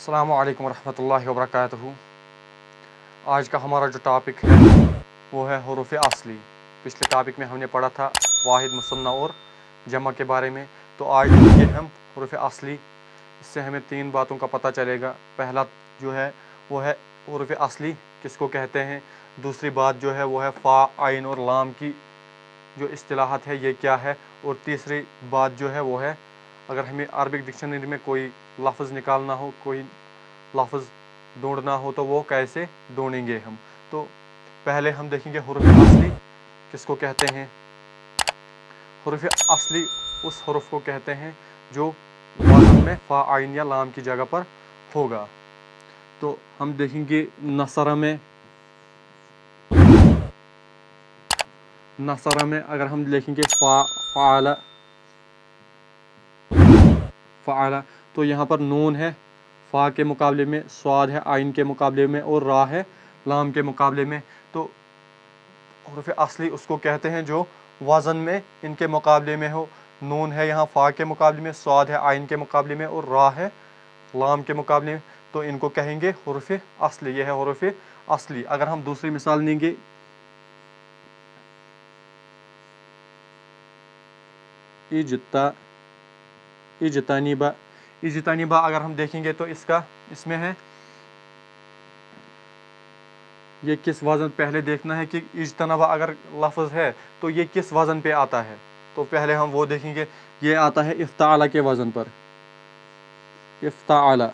अस्सलामु अलैकुम रहमतुल्लाहि व बरकातहू। आज का हमारा जो टॉपिक है वो है हुरूफ असली। पिछले टॉपिक में हमने पढ़ा था वाहिद, मुसन्ना और जमा के बारे में। तो आज देखेंगे हम हुरूफ असली। इससे हमें तीन बातों का पता चलेगा। पहला जो है वो है हुरूफ असली किसको कहते हैं। दूसरी बात जो है वो है फ़ा, आइन और लाम की जो इस्तिलाहत है ये क्या है। और तीसरी बात जो है वो है अगर हमें अरबिक डिक्शनरी में कोई लफ्ज़ निकालना हो, कोई लफ्ज़ ढूंढना हो तो वो कैसे ढूंढेंगे हम। तो पहले हम देखेंगे हुरूफ असली किसको कहते हैं। हुरूफ असली उस हुरूफ को कहते हैं जो वज़न में फ़ा, आइन या लाम की जगह पर होगा। तो हम देखेंगे नसरा में अगर हम देखेंगे फ़ाअला तो यहाँ पर नून है फ़ा के मुकाबले में, स्वाद है आइन के मुकाबले में और रा है लाम के मुकाबले में। तो हुरूफ असली उसको कहते हैं जो वज़न में इनके मुकाबले में हो। नून है यहाँ फ़ा के मुकाबले में, स्वाद है आइन के मुकाबले में और रा है लाम के मुकाबले में। तो इनको कहेंगे हुरूफ असली। यह है हुरूफ असली। अगर हम दूसरी मिसाल लेंगे, इजतनीबा अगर हम देखेंगे तो इसमें है ये किस वज़न, पहले देखना है कि इजतनबा अगर लफ्ज़ है तो ये किस वज़न पे आता है। तो पहले हम वो देखेंगे। ये आता है इफ्ताअला के वज़न पर, इफ्ताअला,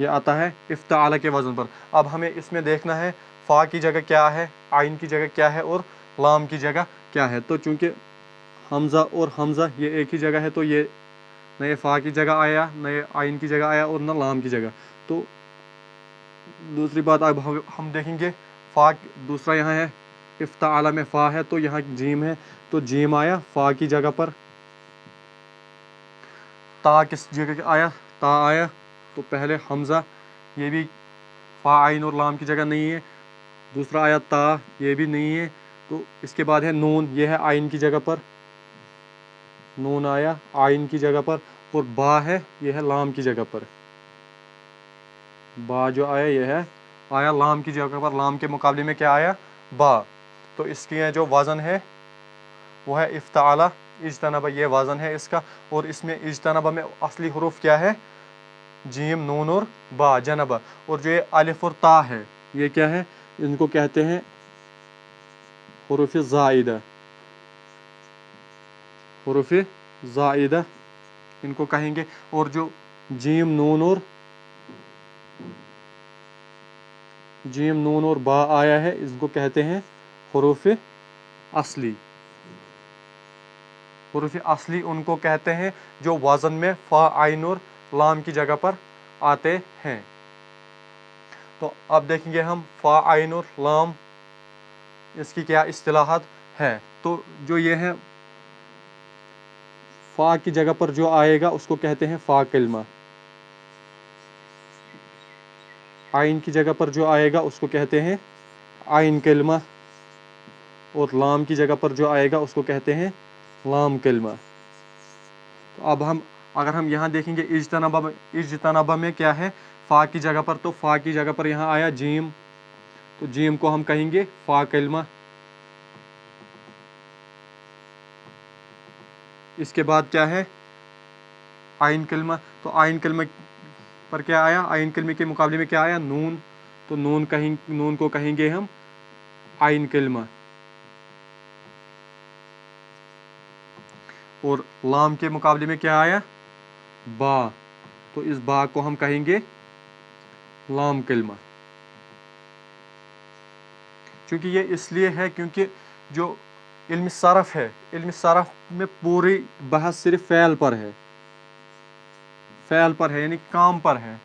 ये आता है इफ्ताअला के वज़न पर। अब हमें इसमें देखना है फ़ा की जगह क्या है, आइन की जगह क्या है और लाम की जगह क्या है। तो चूँकि हमज़ा और हमज़ा ये एक ही जगह है तो ये नए फ़ा की जगह आया, नए आइन की जगह आया और न लाम की जगह। तो दूसरी बात अब हम देखेंगे फ़ा, दूसरा यहाँ है इफ्ताअला में फ़ा है तो यहाँ जीम है तो जीम आया फ़ा की जगह पर। ता किस जगह आया, ता आया। तो पहले हमज़ा, ये भी फ़ा, आइन और लाम की जगह नहीं है। दूसरा आया ता, ये भी नहीं है। तो इसके बाद है नून, ये है आइन की जगह पर, नून आया आइन की जगह पर। और बा है, ये है लाम की जगह पर, बा जो आया ये है आया लाम की जगह पर। लाम के मुकाबले में क्या आया, बा। तो इसकी जो वज़न है वो है इफ्ताअला, इजतनबा ये वज़न है इसका। और इसमें इजतनबा में असली हुरूफ क्या है, जीम, नून और बा, जनबा। और जो ये अलिफ और ता है ये क्या है, इनको कहते हैं हुरूफ ज़ाइदा, हुरूफ ज़ाइदा इनको कहेंगे। और जो जीम, नून और बा आया है इसको कहते हैं हुरूफ असली। हुरूफ असली उनको कहते हैं जो वज़न में फ़ा, आइन और लाम की जगह पर आते हैं। तो अब देखेंगे हम फ़ा, आइन और लाम इसकी क्या इस्तिलाहत है। तो जो ये है फ़ा की जगह पर जो आएगा उसको कहते हैं फ़ा कलमा, आइन की जगह पर जो आएगा उसको कहते हैं आइन कलमा और लाम की जगह पर जो आएगा उसको कहते हैं लाम कलमा। तो अब अगर हम यहाँ देखेंगे इजतनबा में क्या है, फ़ा की जगह पर, तो फ़ा की जगह पर यहाँ आया जीम, तो जीम को हम कहेंगे फ़ा कलमा। इसके बाद क्या है आइन कलमा, तो आइन कलमा पर क्या आया, आइन कलमे के मुकाबले में क्या आया, नून। तो नून को कहेंगे हम आइन कलमा। और लाम के मुकाबले में क्या आया, बा। तो इस बा को हम कहेंगे लाम कलमा। क्योंकि ये इसलिए है क्योंकि जो इल्म सरफ है, इल्म सरफ में पूरी बहस सिर्फ फ़ैल पर है, फ़ैल पर है यानी काम पर है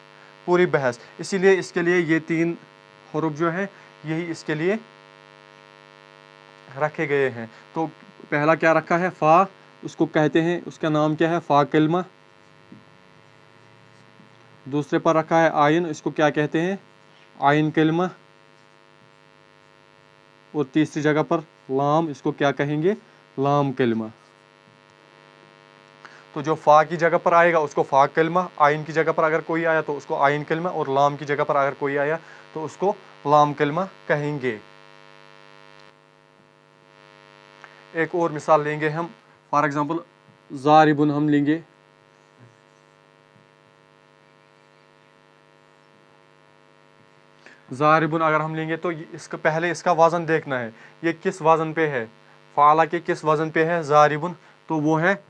पूरी बहस। इसीलिए इसके लिए ये तीन हुरूफ जो हैं यही इसके लिए रखे गए हैं। तो पहला क्या रखा है, फ़ा, उसको कहते हैं, उसका नाम क्या है, फ़ा कलमा। दूसरे पर रखा है आइन, इसको क्या कहते हैं, आइन कलमा। और तीसरी जगह पर लाम, इसको क्या कहेंगे, लाम कलमा। तो जो फा की जगह पर आएगा उसको फा कलमा, आइन की जगह पर अगर कोई आया तो उसको आइन कलमा, और लाम की जगह पर अगर कोई आया तो उसको लाम कलमा कहेंगे। एक और मिसाल लेंगे हम, फॉर एग्जांपल ज़ारिबुन हम लेंगे। ज़ारिबुन अगर हम लेंगे तो इसका पहले इसका वज़न देखना है, ये किस वज़न पे है, फ़ाला के किस वज़न पे है ज़ारिबुन, तो वो है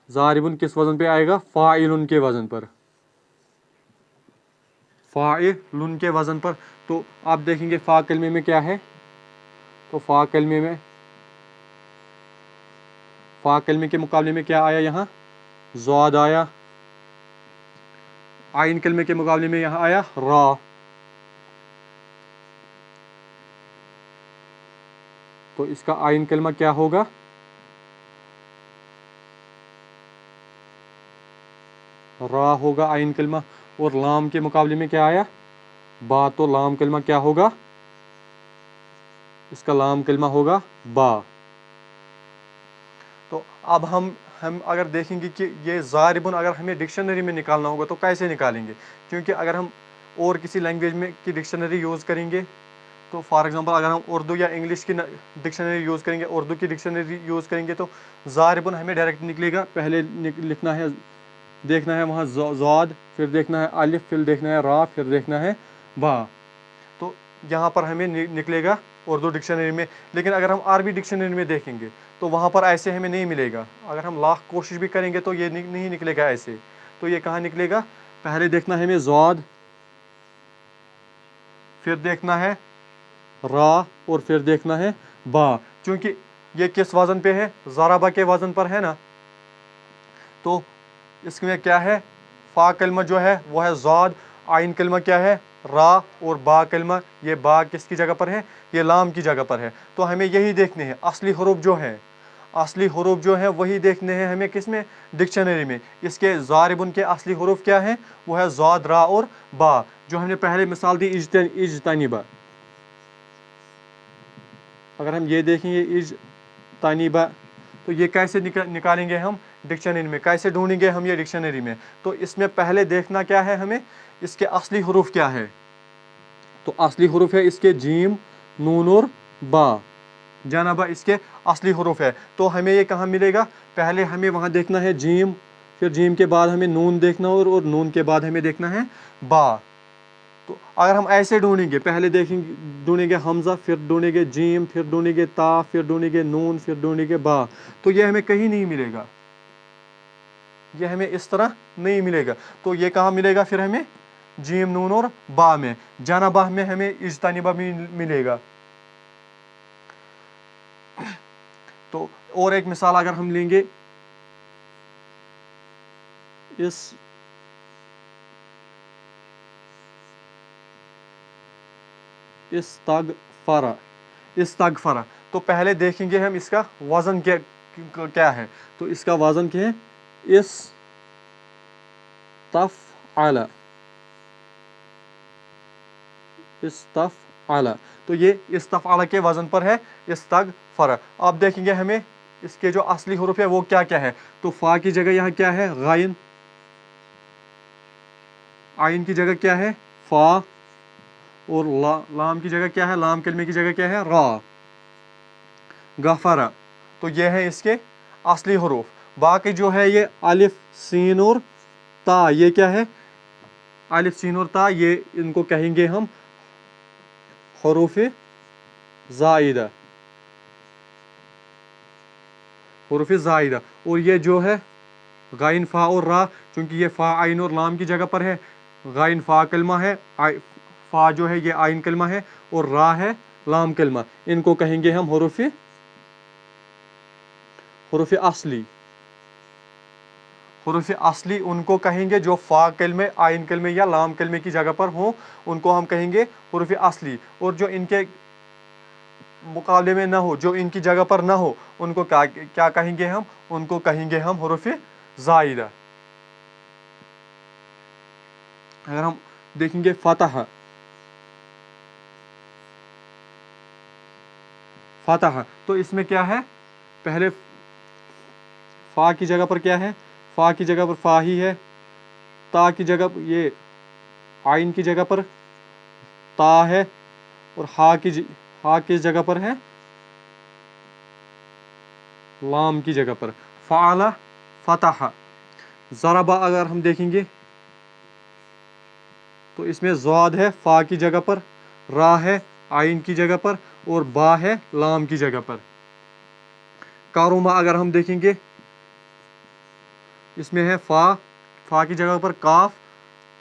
ज़ारिबुन किस वज़न पे आएगा, फ़ाइलुन के वज़न पर, फ़ाइलुन के वज़न पर। तो आप देखेंगे फ़ा कलमे में क्या है, तो फ़ा कलमे के मुकाबले में क्या आया, यहाँ ज़ाद आया, आइन कलमे के मुकाबले में यहाँ आया रा। तो इसका आइन कलमा क्या होगा, रा होगा आइन कलमा। और लाम के मुकाबले में क्या आया, बा, तो लाम कलमा क्या होगा, इसका लाम कलमा होगा बा। तो अब हम अगर देखेंगे कि ये ज़ारिबुन अगर हमें डिक्शनरी में निकालना होगा तो कैसे निकालेंगे, क्योंकि अगर हम और किसी लैंग्वेज में की डिक्शनरी यूज़ करेंगे, तो फॉर एग्जांपल अगर हम उर्दू या इंग्लिश की डिक्शनरी यूज़ करेंगे, उर्दू की डिक्शनरी यूज़ करेंगे तो ज़ारिबुन हमें डायरेक्ट निकलेगा, पहले लिखना है, देखना है वहाँ ज़ाद, फिर देखना है अलिफ, फिर देखना है रा, फिर देखना है बा। तो यहाँ पर हमें निकलेगा उर्दू डिक्शनरी में। लेकिन अगर हम अरबी डिक्शनरी में देखेंगे तो वहाँ पर ऐसे हमें नहीं मिलेगा, अगर हम लाख कोशिश भी करेंगे तो ये नहीं निकलेगा ऐसे। तो ये कहाँ निकलेगा, पहले देखना है हमें ज़ाद, फिर देखना है रा, और फिर देखना है बा। क्योंकि ये किस वज़न पे है, ज़राबा के वज़न पर है ना, तो इसमें क्या है, फ़ा कलमा जो है वो है ज़ाद, आइन कलमा क्या है रा, और बा कलमा, ये बा किसकी जगह पर है, ये लाम की जगह पर है। तो हमें यही देखने हैं, असली हरूफ जो है, असली हरूफ जो है वही देखने हैं हमें, किस में, डिक्शनरी में। इसके ज़ारिबुन के असली हरूफ क्या है, वो है ज़ाद, रा और बा, जो हमने पहले मिसाल दी इज्तनिबा। अगर हम ये देखेंगे इज्तनिबा, तो ये कैसे निकालेंगे हम डिक्शनरी में, कैसे ढूंढेंगे हम ये डिक्शनरी में। तो इसमें पहले देखना क्या है हमें, इसके असली हरूफ क्या है। तो असली हरूफ है इसके जीम, नून और बा, जनाबा इसके असली हरूफ है। तो हमें ये कहाँ मिलेगा, पहले हमें वहाँ देखना है जीम, फिर जीम के बाद हमें नून देखना और नून के बाद हमें देखना है बा। तो अगर हम ऐसे ढूंढेंगे, पहले ढूंढेंगे हमजा, फिर ढूंढेंगे जीम, फिर ढूंढेंगे ता, फिर ढूंढेंगे नून, फिर ढूंढेंगे बा, तो ये हमें कहीं नहीं मिलेगा, ये हमें इस तरह नहीं मिलेगा। तो ये कहाँ मिलेगा फिर हमें, जीम, नून और बा में, जनाबा में हमें इज्तनिबा मिलेगा। तो और एक मिसाल अगर हम लेंगे, इस्तगफरा, तो पहले देखेंगे हम इसका वजन क्या है। तो इसका वजन क्या है, इस्तफ़अला, तो ये इस्तफ़अला के वजन पर है इस्तगफरा। अब देखेंगे हमें इसके जो असली हरूफ है वो क्या क्या है। तो फा की जगह यहाँ क्या है गाइन, आइन की जगह क्या है फा, और लाम की जगह क्या है, लाम कलमे की जगह क्या है रा, गफरा। तो ये है इसके असली हरूफ। बाकी जो है ये अलिफ, सीन और ता, ये क्या है, अलिफ, सीन और ता, ये इनको कहेंगे हम हरूफ ज़ाइदा, हरूफ ज़ाइदा। और ये जो है गाइन, फा और रा, क्योंकि ये फा, आइन और लाम की जगह पर है, गाइन फा कलमा है, फा जो है ये आइन कलमा है, और रा है लाम कलमा, इनको कहेंगे हम हरूफ असली। हरूफ असली उनको कहेंगे जो फा कलमे, आइन कलमे या लाम कलमे की जगह पर हो, उनको हम कहेंगे हरूफ असली। और जो इनके मुकाबले में ना हो, जो इनकी जगह पर ना हो, उनको क्या कहेंगे हम, उनको कहेंगे हम हरूफ ज़ाइदा। अगर हम देखेंगे फतह, फतह। तो इसमें क्या है, पहले फा की जगह पर क्या है, फा की जगह पर फा ही है, ता की जगह ये आइन की जगह पर ता है, और हा की जगह पर है लाम की जगह पर फ़अला फतह। ज़रबा अगर हम देखेंगे तो इसमें ज़ाद है फ़ा की जगह पर, रा है आइन की जगह पर, और बा है लाम की जगह पर। कारुमा अगर हम देखेंगे इसमें है फ़ा की जगह पर काफ,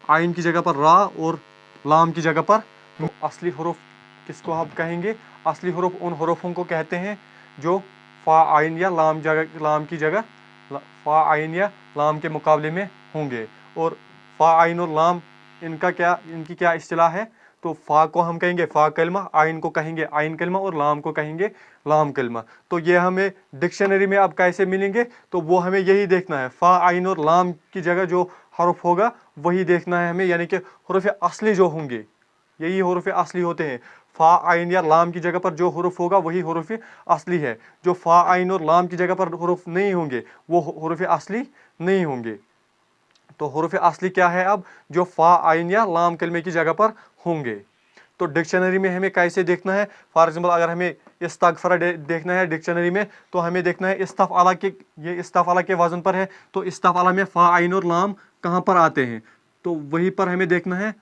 आइन की जगह पर रा, और लाम की जगह पर। तो असली हरूफ किसको हम कहेंगे, असली हरूफ उन हरूफों को कहते हैं जो फ़ा आइन या लाम की जगह फ़ा आइन या लाम के मुकाबले में होंगे। और फ़ा आइन और लाम इनकी क्या इस्तिलाह है, तो फ़ा को हम कहेंगे फ़ा कलमा, आइन को कहेंगे आइन कलमा, और लाम को कहेंगे लाम कलमा। तो ये हमें डिक्शनरी में अब कैसे मिलेंगे, तो वो हमें यही देखना है, फ़ा आइन और लाम की जगह जो हरुफ होगा वही देखना है हमें, यानी कि हुरूफ असली जो होंगे यही हुरूफ असली होते हैं। फ़ा आइन या लाम की जगह पर जो हुरूफ होगा वही हुरूफ असली है। जो फ़ा आइन और लाम की जगह पर हुरूफ नहीं होंगे वो हुरूफ असली नहीं होंगे। तो हुरूफ असली क्या है अब, जो फ़ा आइन या लाम कलमे की जगह पर होंगे। तो डिक्शनरी में हमें कैसे देखना है, फॉर एग्जाम्पल अगर हमें इस्तगफर देखना है डिक्शनरी में, तो हमें देखना है ये इस्तफ़अला के वज़न पर है, तो इस्तफ़अला में फ़ा आइन और लाम कहाँ पर आते हैं, तो वहीं पर हमें देखना है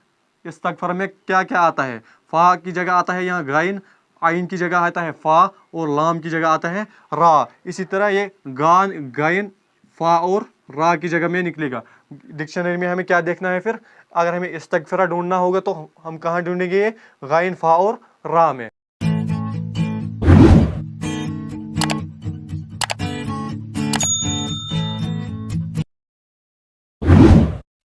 इस्तगफर में क्या क्या आता है। फ़ा की जगह आता है यहाँ गाइन, आइन की जगह आता है फ़ा, और लाम की जगह आता है रा। इसी तरह ये गाइन फ़ा और रा की जगह में निकलेगा। डिक्शनरी में हमें क्या देखना है फिर, अगर हमें इस्तगफरा ढूंढना होगा तो हम कहाँ ढूंढेंगे, ये गाइन फ़ा और रा में।